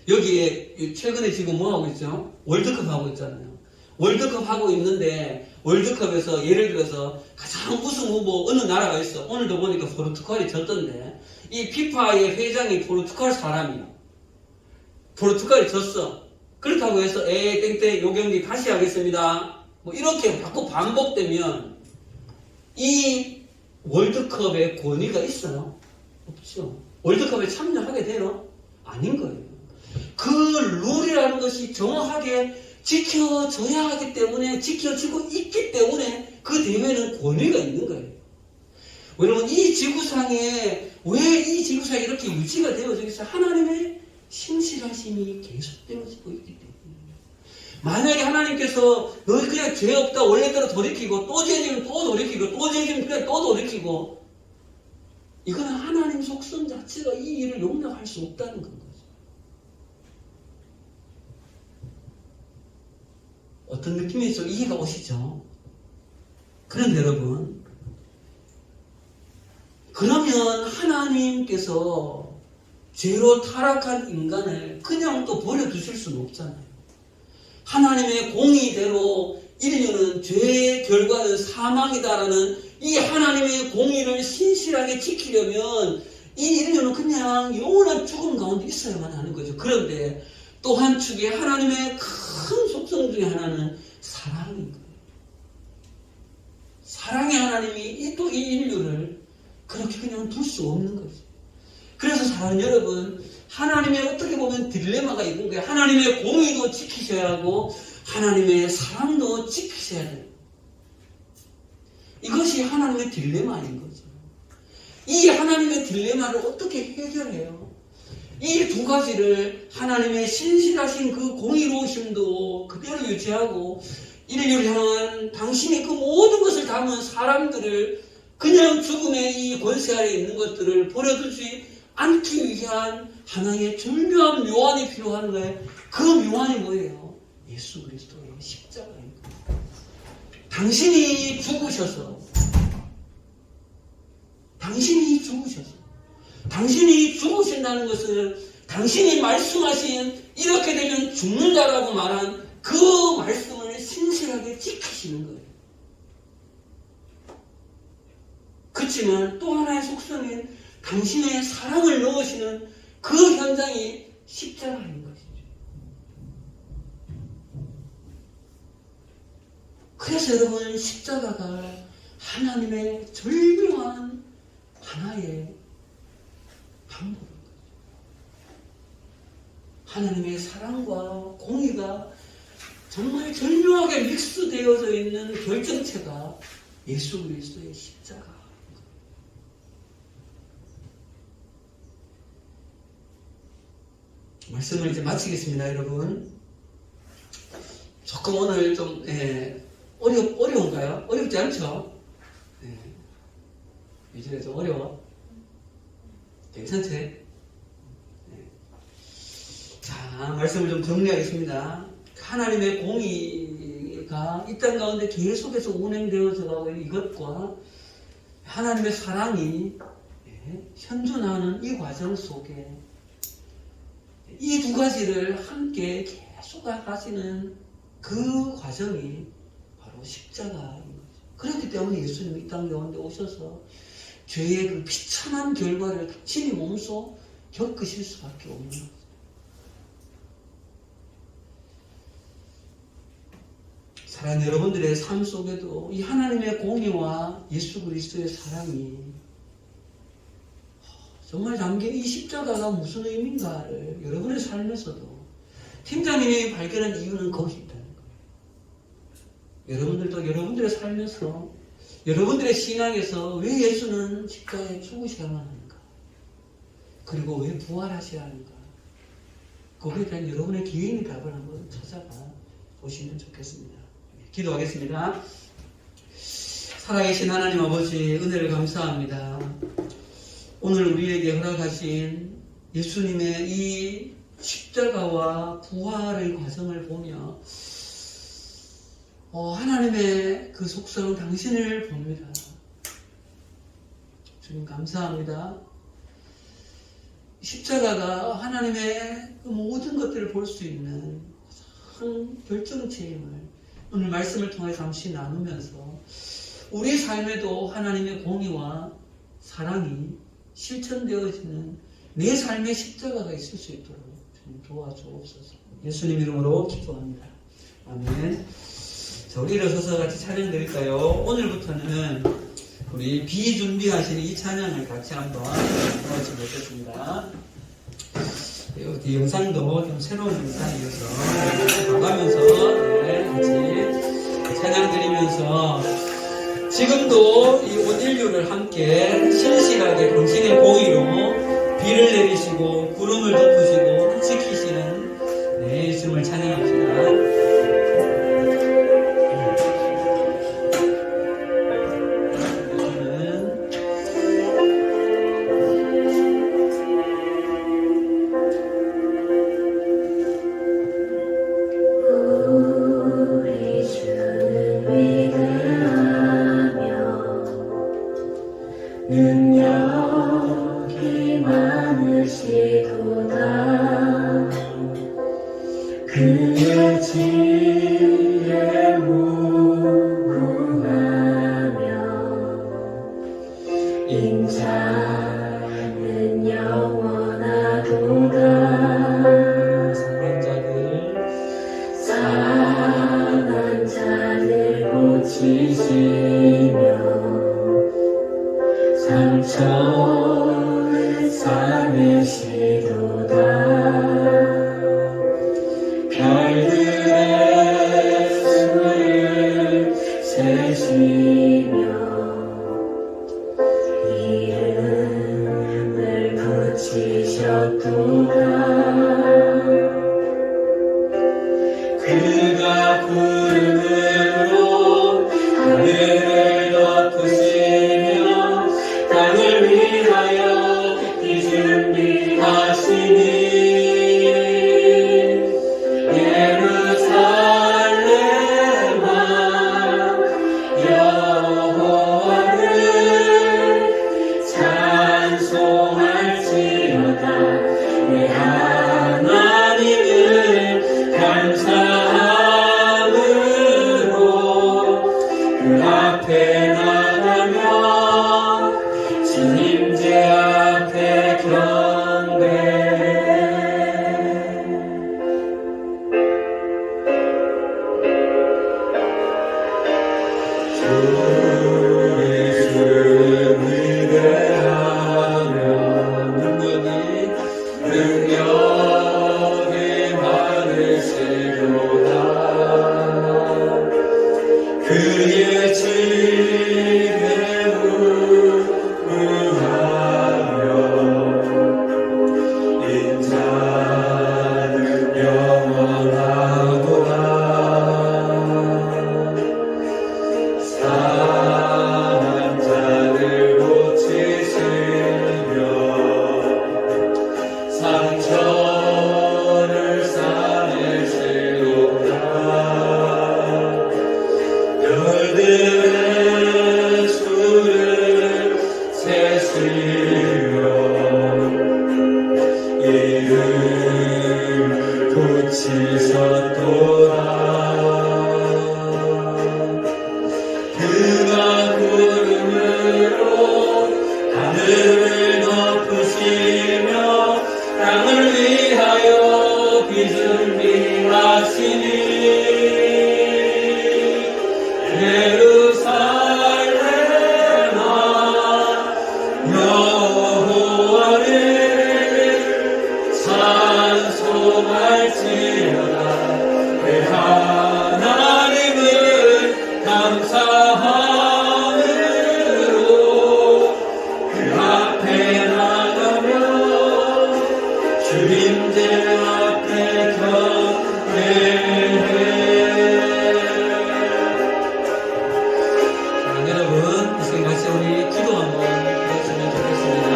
여기에 최근에 지금 뭐 하고 있죠? 월드컵 하고 있잖아요. 월드컵 하고 있는데 월드컵에서 예를 들어서 가장 우승 후보 어느 나라가 있어. 오늘도 보니까 포르투갈이 졌던데 이 피파의 회장이 포르투갈 사람이야. 포르투갈이 졌어. 그렇다고 해서 땡땡 요 경기 다시 하겠습니다. 뭐 이렇게 자꾸 반복되면 이 월드컵에 권위가 있어요? 없죠. 월드컵에 참여하게 돼요? 아닌 거예요. 그 룰이라는 것이 정확하게 지켜져야 하기 때문에 지켜지고 있기 때문에 그 대회는 권위가 있는 거예요. 왜냐면 이 지구상에 왜 이 지구상이 이렇게 유지가 되어지고 있어요? 하나님의 신실하심이 계속되어지고 있기 때문에. 만약에 하나님께서 너희 그냥 죄 없다 원래대로 돌이키고 또 죄지면 또 돌이키고 또 죄지면 그냥 또 돌이키고 이거는 하나님 속성 자체가 이 일을 용납할 수 없다는 건 거죠. 어떤 느낌이 좀 이해가 오시죠? 그런데 여러분, 그러면 하나님께서 죄로 타락한 인간을 그냥 또 버려두실 수는 없잖아요. 하나님의 공의대로 인류는 죄의 결과는 사망이다라는 이 하나님의 공의를 신실하게 지키려면 이 인류는 그냥 영원한 죽음 가운데 있어야만 하는 거죠. 그런데 또 한 축에 하나님의 큰 속성 중에 하나는 사랑인 거예요. 사랑의 하나님이 또 이 인류를 그렇게 그냥 둘 수 없는 거죠. 그래서 사랑하는 여러분, 하나님의 어떻게 보면 딜레마가 있는 거예요. 하나님의 공의도 지키셔야 하고 하나님의 사랑도 지키셔야 돼요. 이것이 하나님의 딜레마인 거죠. 이 하나님의 딜레마를 어떻게 해결해요? 이 두 가지를 하나님의 신실하신 그 공의로우심도 그대로 유지하고 인류를 향한 당신의 그 모든 것을 담은 사람들을 그냥 죽음의 이 권세 아래 있는 것들을 버려두지 않기 위한 하나의 절묘한 묘안이 필요한 거예요. 그 묘안이 뭐예요? 예수 그리스도의 십자가인 거예요. 당신이 죽으셔서 당신이 죽으신다는 것은 당신이 말씀하신 이렇게 되면 죽는다라고 말한 그 말씀을 신실하게 지키시는 거예요. 그렇지만 또 하나의 속성인 당신의 사랑을 넣으시는 그 현장이 십자가인 것이죠. 그래서 여러분, 십자가가 하나님의 절묘한 하나의 방법인 거죠. 하나님의 사랑과 공의가 정말 절묘하게 믹스되어져 있는 결정체가 예수 그리스도의 십자가. 말씀을 이제 마치겠습니다, 여러분. 조금 오늘 좀 어려운가요? 어렵지 않죠? 이제 좀 어려워. 괜찮지? 자, 말씀을 좀 정리하겠습니다. 하나님의 공의가 이 땅 가운데 계속해서 운행되어져 가고 있는 이것과 하나님의 사랑이 현존하는 이 과정 속에 이 두 가지를 함께 계속 하시는 그 과정이 바로 십자가인 거죠. 그렇기 때문에 예수님이 이 땅 가운데 오셔서 죄의 그 비참한 결과를 친히 몸소 겪으실 수밖에 없는 거죠. 사랑하는 여러분들의 삶 속에도 이 하나님의 공의와 예수 그리스도의 사랑이 정말 담긴 이 십자가가 무슨 의미인가를 여러분의 삶에서도 팀장님이 발견한 이유는 거기 있다는 거예요. 여러분들도 여러분들의 삶에서 여러분들의 신앙에서 왜 예수는 십자가에 죽으셔야만 하는가? 그리고 왜 부활하셔야 하는가? 거기에 대한 여러분의 개인의 답을 한번 찾아가 보시면 좋겠습니다. 기도하겠습니다. 살아계신 하나님 아버지, 은혜를 감사합니다. 오늘 우리에게 허락하신 예수님의 이 십자가와 부활의 과정을 보며 하나님의 그 속성 당신을 봅니다. 주님 감사합니다. 십자가가 하나님의 그 모든 것들을 볼 수 있는 가장 결정체임을 오늘 말씀을 통해 잠시 나누면서 우리 삶에도 하나님의 공의와 사랑이 실천되어지는 내 삶의 십자가가 있을 수 있도록 좀 도와주옵소서. 예수님 이름으로 기도합니다. 아멘. 자, 우리 일어서서 같이 찬양 드릴까요? 오늘부터는 우리 비준비하시는 이 찬양을 같이 한번 해보지 못했습니다. 이 영상도 좀 새로운 영상이어서 봐가면서 같이 찬양 드리면서 지금도 이 온인류를 함께 신실하게 당신의 공의로 비를 내리시고 구름을 덮으시고 지키시는 예수님을 찬양합시다. 능력이 많으시도다. 그의 지혜 무궁하며 인자는 영원하도다. 상한 자들 고치시며 상처를 싸매시도다. 별들의 수를 세시며 이름을 붙이셨도다. 그가 구름으로 하늘을 덮으시며 땅을 위하여 이 준비하시니 예루살렘아 여호와를 찬송할지어다. 내 하나님을 감사함으로 그 앞에 나가며 주님제 앞에 경배. 주를 위대하며 능력이 많으시도다. 그의 지혜 무궁하며 인자는 영원하도다. 상한 자를 고치시며 상처를 싸매시도다. 별들의 수를 세시며 이름을 붙이셨도다. 그가 구름으로 하늘을 덮으시며 땅을 위하여 비준비하시니 예루살렘아 여호와를 찬송할지어다. 내 하나님을 감사함으로 그 앞에 나가며 주님들 앞에 경배해. 여러분, 이 시간 같이 우리 기도 한번 해주시면 좋겠습니다.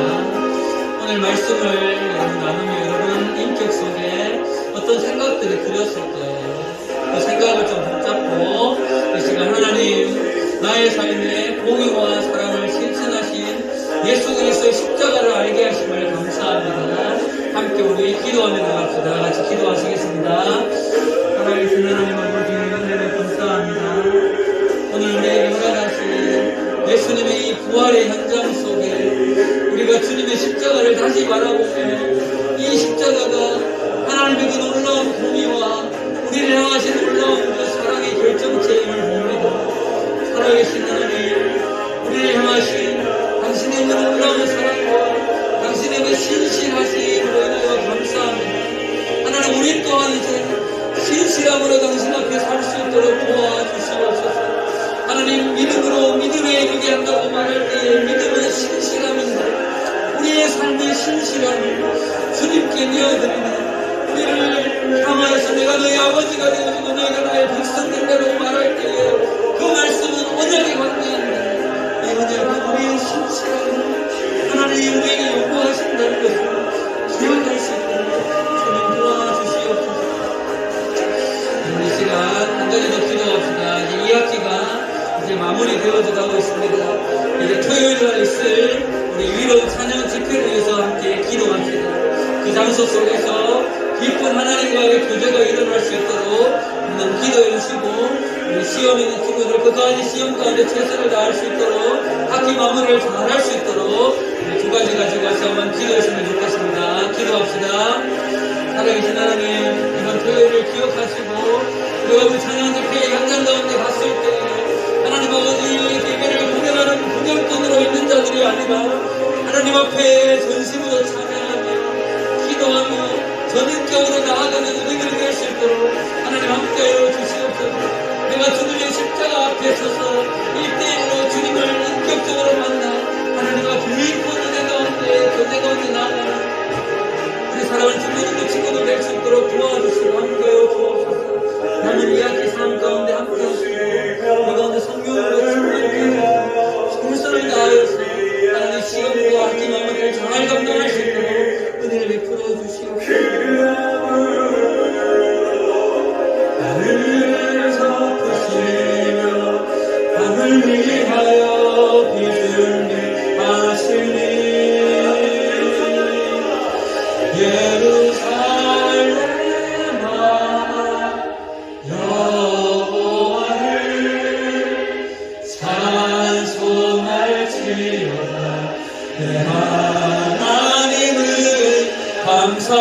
오늘 말씀을 나누며 여러분 인격 속에 어떤 생각들이 들었을 거예요. 그 생각을 좀 붙잡고 이 시간 하나님 나의 삶에 공의와 사랑을 실천하신 예수 그리스도의 십자가를 알게 하심을 감사합니다. 기도하며 나갑시다. 다 같이 기도하시겠습니다. 살아계신 하나님 아버지 은혜를 감사합니다. 오늘 우리에게 허락하신 예수님의 이 부활의 현장 속에 우리가 주님의 십자가를 다시 바라보며 이 십자가가 하나님의 그 놀라운 공의와 우리를 향하신 놀라운 그 사랑의 결정체임을 봅니다. 살아계신 하나님, 우리를 향하신 당신의 그 놀라운 사랑과 당신의 그 신실하심으로 인하여 감사합니다. 하나님, 우리 또한 이제 신실함으로 당신 앞에 살 수 있도록 도와주시옵소서. 하나님, 믿음으로 믿음에 이르게 한다고 말할 때에 믿음은 신실함인데 우리의 삶의 신실함을 주님께 내어드리는 우리를 향하여서 내가 너희 아버지가 되어주고 너희가 나의 백성된다고 말할 때에 그 말씀은 언약에 관계한다. 이 언약은 우리의 신실함을 하나님 우리에게 요구하신다는 것을 기억할 수 있도록 주님 도와주시옵소서. 이 시간 간절히 더 기도합시다. 이제 2학기가 이제 마무리되어져 가고 있습니다. 이제 토요일 날 있을 우리 위로 찬양 집회를 위해서 함께 기도합시다. 그 장소 속에서 깊은 하나님과의 교제가 일어날 수 있도록 우리는 기도해 주시고 우리 시험 있는 친구들 끝까지 시험 가운데 최선을 다할 수 있도록 학기 마무리를 잘 할 수 있도록 우리 두 가지 가지고 같이 한번 기도했으면 좋겠습니다. 기도합시다. 살아계신 하나님, 이번 토요일을 기억하시고 우리가 우리 찬양 집회의 현장 가운데 갔을 때 하나님 아버지 예배를 구경하는 구경꾼으로 있는 자들이 아니라 하나님 앞에 전심으로 참여하며 기도하며 전인격으로 나아가는 은혜를 낼 수 있도록 하나님 함께하여 주시옵소서. 내가 주님의 십자가 앞에 서서 1대1로 주님을 인격적으로 만나 하나님과 부인권 은혜 가운데 교제 가운데 나아가는 우리 사랑하는 친구들도 친구들 될 수 있도록 도와주시고 함께하여 주옵소서. 남은 2학기 삶 가운데 함께하시고 우리 가운데 성령으로 충만케 정성을 다하여서 하나님 시험과 학기 마무리를 잘 감당할 수 있도록 은혜를 베풀어 주시옵소서. 하늘을 덮으시며 밤을 위하여 비준비하시니 예루살렘아 여호와를 찬송할지어다. 내 하나님은 감사